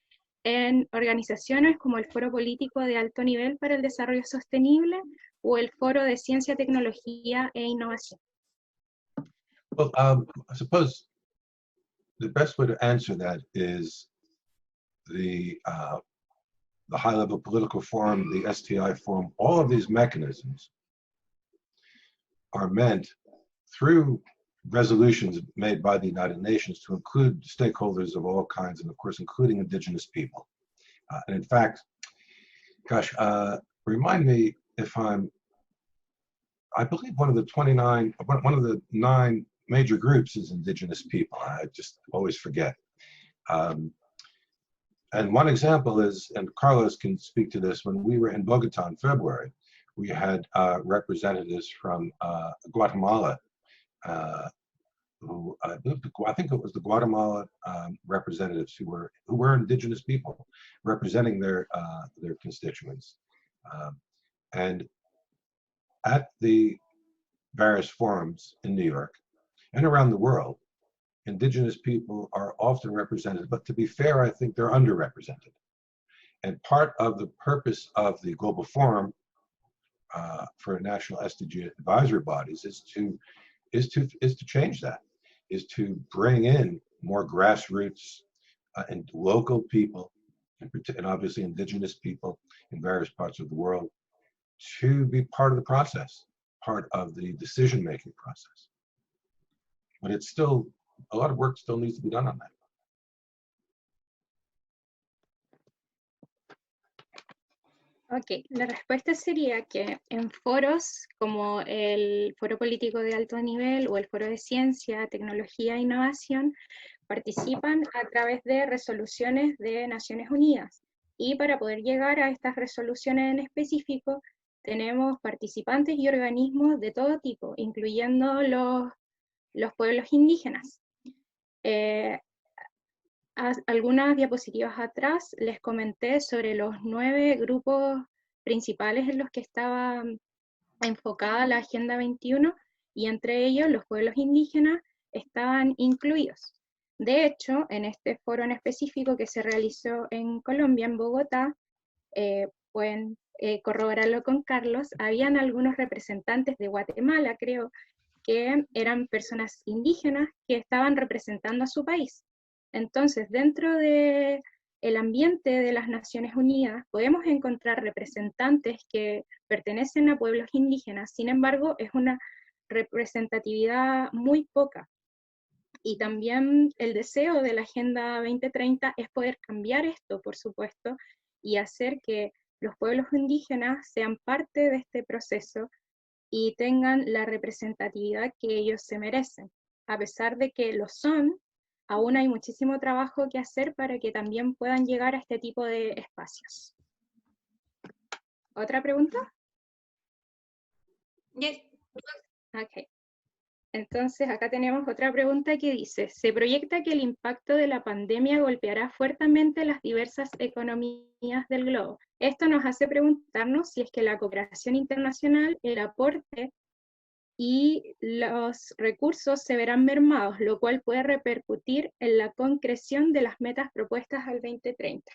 Speaker 2: en organizaciones como el Foro Político de Alto Nivel para el Desarrollo Sostenible o el Foro de Ciencia, Tecnología e Innovación.
Speaker 1: Well, I suppose the best way to answer that is the high-level political forum, the STI forum. All of these mechanisms are meant through resolutions made by the United Nations to include stakeholders of all kinds, and of course, including indigenous people. And in fact, gosh, remind me if I believe one of the 9 major groups is indigenous people. I just always forget. And one example is, and Carlos can speak to this, when we were in Bogota in February, we had representatives from Guatemala who I think it was the Guatemala representatives who were indigenous people representing their constituents, and at the various forums in New York and around the world, indigenous people are often represented, but to be fair, I think they're underrepresented. And part of the purpose of the Global Forum for national SDG advisory bodies is to change that, is to bring in more grassroots and local people, and obviously indigenous people in various parts of the world, to be part of the process, part of the decision-making process. But it's still, a lot of work still needs to be done on that.
Speaker 2: Ok, la respuesta sería que en foros como el Foro Político de Alto Nivel o el Foro de Ciencia, Tecnología e Innovación participan a través de resoluciones de Naciones Unidas. Y para poder llegar a estas resoluciones en específico, tenemos participantes y organismos de todo tipo, incluyendo los pueblos indígenas. Algunas diapositivas atrás les comenté sobre los 9 grupos principales en los que estaba enfocada la Agenda 21, y entre ellos los pueblos indígenas estaban incluidos. De hecho, en este foro en específico que se realizó en Colombia, en Bogotá, pueden corroborarlo con Carlos, habían algunos representantes de Guatemala, creo, que eran personas indígenas que estaban representando a su país. Entonces, dentro del ambiente de las Naciones Unidas, podemos encontrar representantes que pertenecen a pueblos indígenas, sin embargo, es una representatividad muy poca. Y también el deseo de la Agenda 2030 es poder cambiar esto, por supuesto, y hacer que los pueblos indígenas sean parte de este proceso y tengan la representatividad que ellos se merecen. A pesar de que lo son, aún hay muchísimo trabajo que hacer para que también puedan llegar a este tipo de espacios. ¿Otra pregunta?
Speaker 3: Yes.
Speaker 2: Ok. Entonces acá tenemos otra pregunta que dice, se proyecta que el impacto de la pandemia golpeará fuertemente las diversas economías del globo. Esto nos hace preguntarnos si es que la cooperación internacional, el aporte y los recursos se verán mermados, lo cual puede repercutir en la concreción de las metas propuestas al 2030.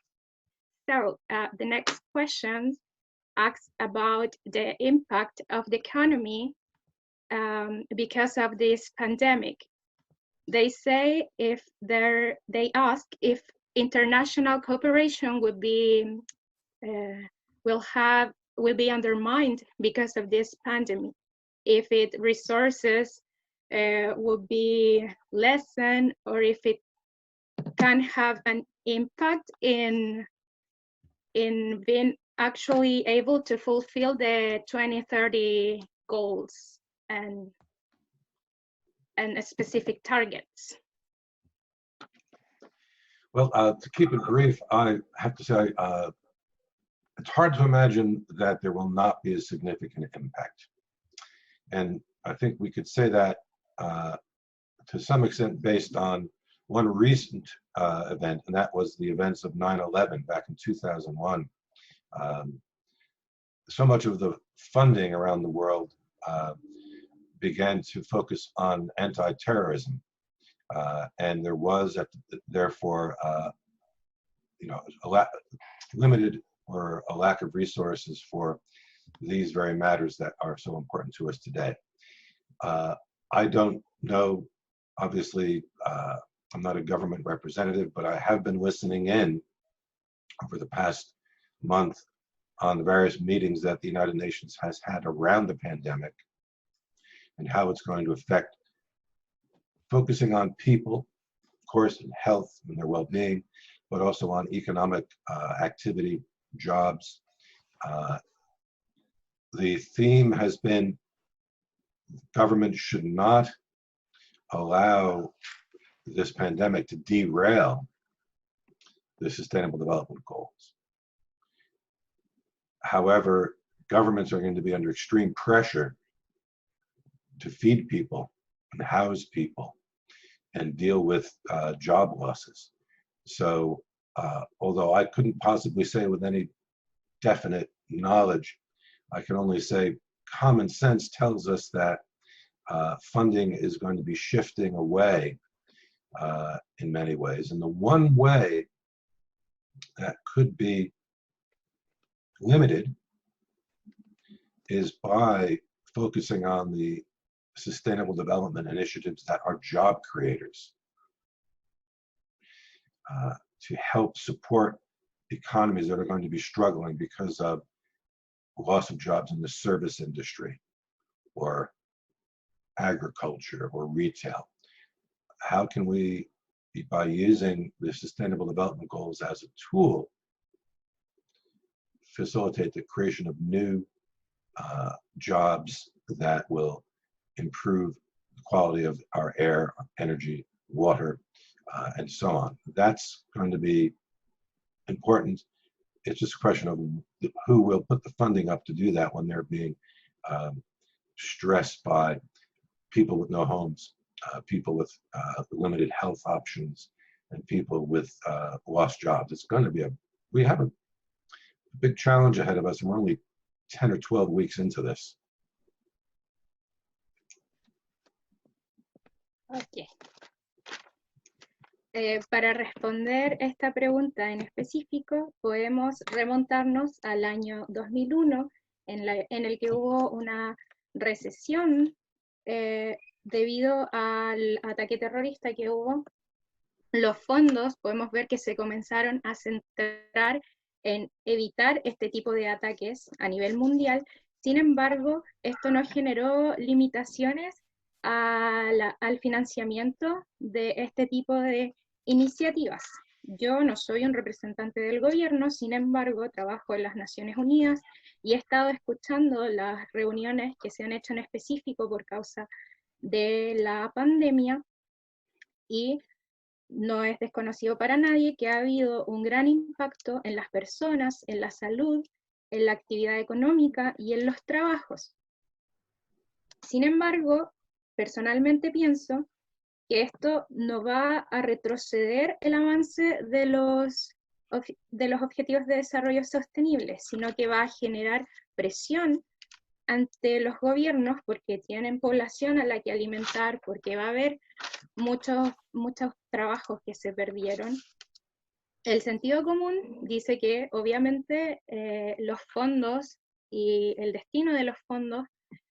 Speaker 2: So, the next question asks about the impact of the economy because of this pandemic. They say they ask if international cooperation will be undermined because of this pandemic, if its resources will be lessened, or if it can have an impact in being actually able to fulfill the 2030 goals and specific targets.
Speaker 1: Well, to keep it brief, I have to say it's hard to imagine that there will not be a significant impact. And I think we could say that to some extent based on one recent event, and that was the events of 9/11 back in 2001. So much of the funding around the world began to focus on anti-terrorism, and there was therefore limited or a lack of resources for these very matters that are so important to us today. I don't know, obviously, I'm not a government representative, but I have been listening in over the past month on the various meetings that the United Nations has had around the pandemic and how it's going to affect, focusing on people, of course, and health and their well-being, but also on economic activity, jobs. The theme has been government should not allow this pandemic to derail the Sustainable Development Goals. However, governments are going to be under extreme pressure to feed people and house people and deal with job losses. So although I couldn't possibly say with any definite knowledge, I can only say common sense tells us that funding is going to be shifting away in many ways. And the one way that could be limited is by focusing on the sustainable development initiatives that are job creators to help support economies that are going to be struggling because of loss of jobs in the service industry or agriculture or retail. How can we, by using the Sustainable Development Goals as a tool, facilitate the creation of new jobs that will improve the quality of our air, energy, water, and so on. That's going to be important. It's just a question of who will put the funding up to do that when they're being stressed by people with no homes, people with limited health options, and people with lost jobs. It's going to be we have a big challenge ahead of us, and we're only 10 or 12 weeks into this.
Speaker 2: Ok. Para responder esta pregunta en específico, podemos remontarnos al año 2001, en el que hubo una recesión debido al ataque terrorista que hubo. Los fondos, podemos ver que se comenzaron a centrar en evitar este tipo de ataques a nivel mundial. Sin embargo, esto no generó limitaciones al financiamiento de este tipo de iniciativas. Yo no soy un representante del gobierno, sin embargo, trabajo en las Naciones Unidas y he estado escuchando las reuniones que se han hecho en específico por causa de la pandemia, y no es desconocido para nadie que ha habido un gran impacto en las personas, en la salud, en la actividad económica y en los trabajos. Sin embargo, personalmente pienso que esto no va a retroceder el avance de los objetivos de desarrollo sostenible, sino que va a generar presión ante los gobiernos porque tienen población a la que alimentar, porque va a haber muchos trabajos que se perdieron. El sentido común dice que obviamente los fondos y el destino de los fondos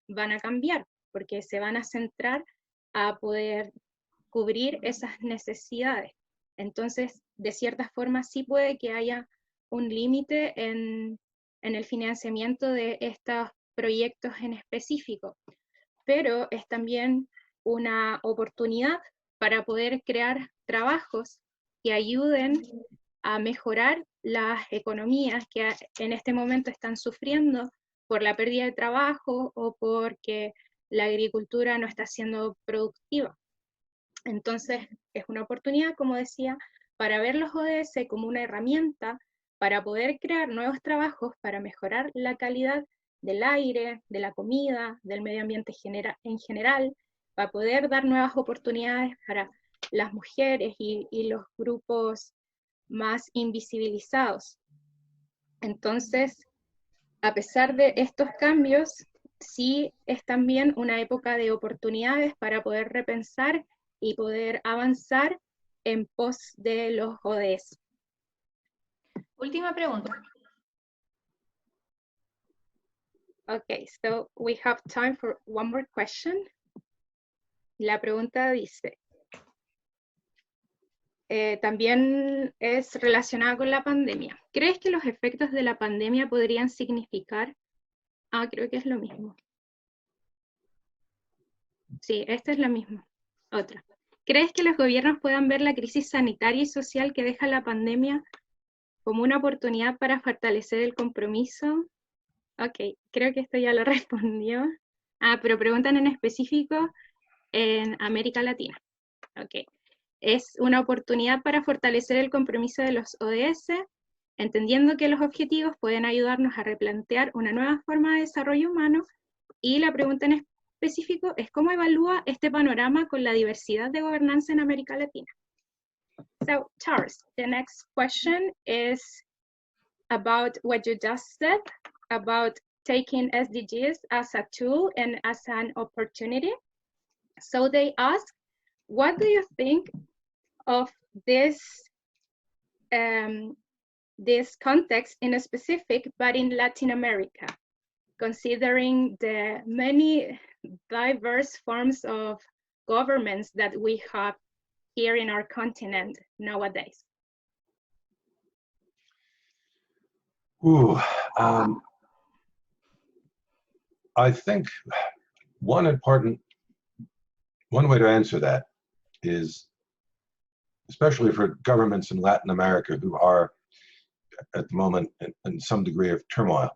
Speaker 2: van a cambiar, porque se van a centrar a poder cubrir esas necesidades. Entonces, de cierta forma, sí puede que haya un límite en el financiamiento de estos proyectos en específico, pero es también una oportunidad para poder crear trabajos que ayuden a mejorar las economías que en este momento están sufriendo por la pérdida de trabajo o porque la agricultura no está siendo productiva. Entonces, es una oportunidad, como decía, para ver los ODS como una herramienta para poder crear nuevos trabajos para mejorar la calidad del aire, de la comida, del medio ambiente en general, para poder dar nuevas oportunidades para las mujeres y los grupos más invisibilizados. Entonces, a pesar de estos cambios, sí es también una época de oportunidades para poder repensar y poder avanzar en pos de los ODS.
Speaker 3: Última pregunta.
Speaker 2: Okay, so we have time for one more question. La pregunta dice, también es relacionada con la pandemia. ¿Crees que los efectos de la pandemia podrían significar? Creo que es lo mismo. Sí, esta es la misma. Otra. ¿Crees que los gobiernos puedan ver la crisis sanitaria y social que deja la pandemia como una oportunidad para fortalecer el compromiso? Ok, creo que esto ya lo respondió. Pero preguntan en específico en América Latina. Ok. Es una oportunidad para fortalecer el compromiso de los ODS, entendiendo que los objetivos pueden ayudarnos a replantear una nueva forma de desarrollo humano, y la pregunta en específico es cómo evalúa este panorama con la diversidad de gobernanza en América Latina. So, Charles, the next question is about what you just said, about taking SDGs as a tool and as an opportunity. So they ask, what do you think of this this context in a specific, but in Latin America, considering the many diverse forms of governments that we have here in our continent nowadays?
Speaker 1: Ooh, I think one way to answer that is, especially for governments in Latin America who are at the moment in some degree of turmoil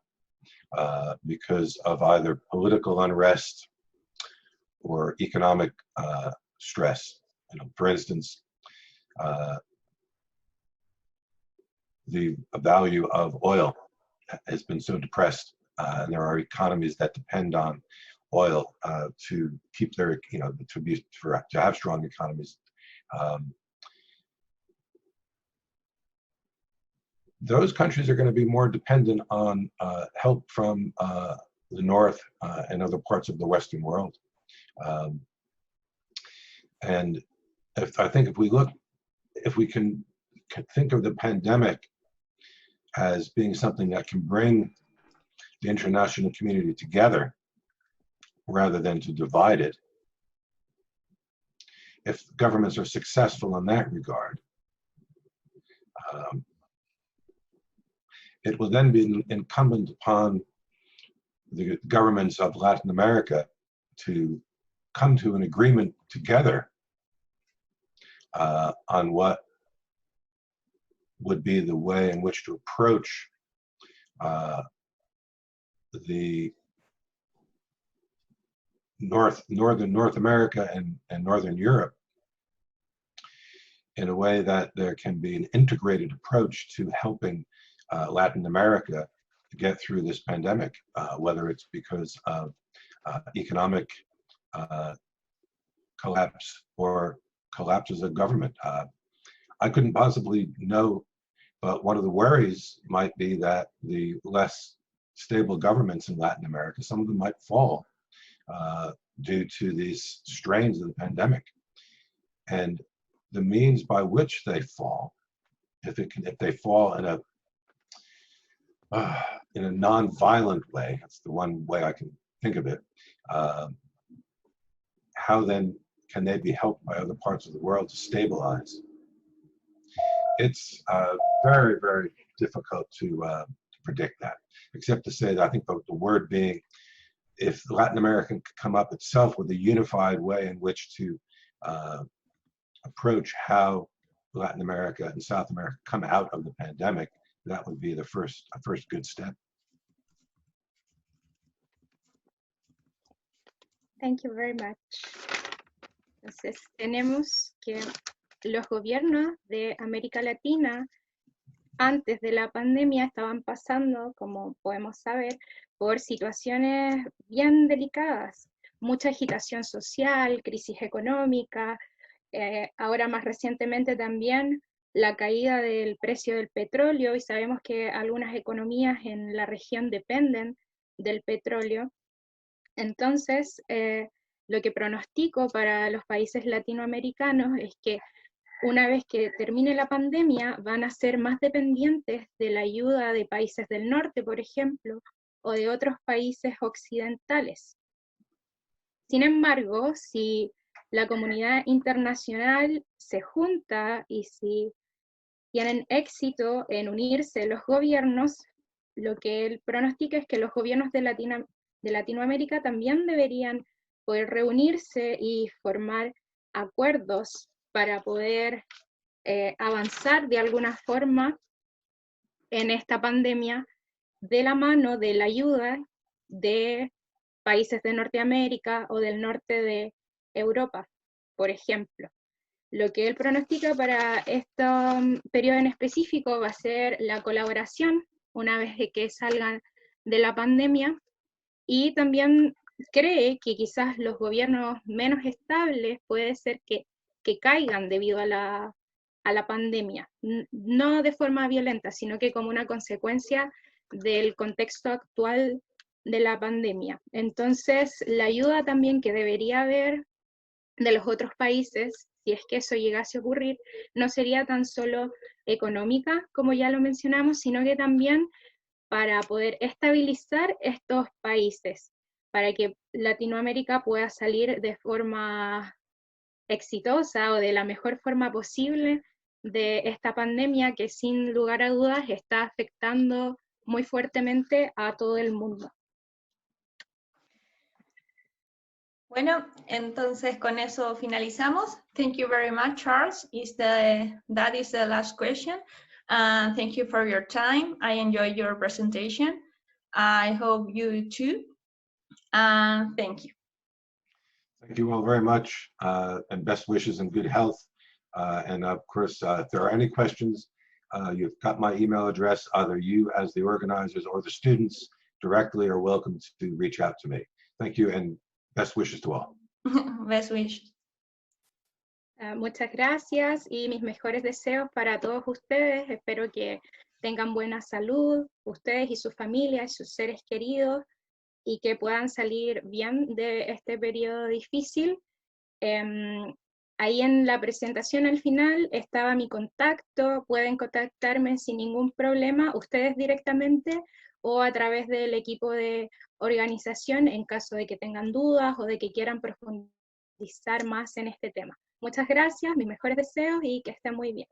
Speaker 1: because of either political unrest or economic stress. You know, for instance, the value of oil has been so depressed, and there are economies that depend on oil to keep their, you know, to have strong economies. Those countries are going to be more dependent on help from the North and other parts of the Western world. And I think if we can think of the pandemic as being something that can bring the international community together rather than to divide it, if governments are successful in that regard, it will then be incumbent upon the governments of Latin America to come to an agreement together on what would be the way in which to approach the northern North America and Northern Europe in a way that there can be an integrated approach to helping Latin America to get through this pandemic, whether it's because of economic collapse or collapses of government. I couldn't possibly know, but one of the worries might be that the less stable governments in Latin America, some of them might fall due to these strains of the pandemic. And the means by which they fall, if they fall in a non-violent way, that's the one way I can think of it, how then can they be helped by other parts of the world to stabilize? It's very, very difficult to predict that, except to say that I think the word being, if Latin America could come up itself with a unified way in which to approach how Latin America and South America come out of the pandemic, that would be a first good step.
Speaker 2: Thank you very much. Entonces, tenemos que los gobiernos de América Latina antes de la pandemia estaban pasando, como podemos saber, por situaciones bien delicadas, mucha agitación social, crisis económica, ahora más recientemente también la caída del precio del petróleo, y sabemos que algunas economías en la región dependen del petróleo. Entonces, lo que pronostico para los países latinoamericanos es que una vez que termine la pandemia van a ser más dependientes de la ayuda de países del norte, por ejemplo, o de otros países occidentales. Sin embargo, si la comunidad internacional se junta y si tienen éxito en unirse los gobiernos, lo que él pronostica es que los gobiernos de Latinoamérica también deberían poder reunirse y formar acuerdos para poder avanzar de alguna forma en esta pandemia de la mano de la ayuda de países de Norteamérica o del norte de Europa, por ejemplo. Lo que él pronostica para este periodo en específico va a ser la colaboración una vez de que salgan de la pandemia, y también cree que quizás los gobiernos menos estables puede ser que caigan debido a la pandemia, no de forma violenta, sino que como una consecuencia del contexto actual de la pandemia. Entonces, la ayuda también que debería haber de los otros países, si es que eso llegase a ocurrir, no sería tan solo económica, como ya lo mencionamos, sino que también para poder estabilizar estos países, para que Latinoamérica pueda salir de forma exitosa o de la mejor forma posible de esta pandemia que sin lugar a dudas está afectando muy fuertemente a todo el mundo.
Speaker 3: Bueno, entonces con eso finalizamos. Thank you very much, Charles. That is the last question. Thank you for your time. I enjoyed your presentation. I hope you too. Thank you.
Speaker 1: Thank you all very much, and best wishes and good health. And of course, if there are any questions, you've got my email address. Either you as the organizers or the students directly are welcome to reach out to me. Thank you and best wishes to all.
Speaker 3: Best wishes.
Speaker 2: Muchas gracias y mis mejores deseos para todos ustedes. Espero que tengan buena salud, ustedes y sus familias, sus seres queridos, y que puedan salir bien de este periodo difícil. Ahí en la presentación al final estaba mi contacto, pueden contactarme sin ningún problema, ustedes directamente o a través del equipo de organización en caso de que tengan dudas o de que quieran profundizar más en este tema. Muchas gracias, mis mejores deseos y que estén muy bien.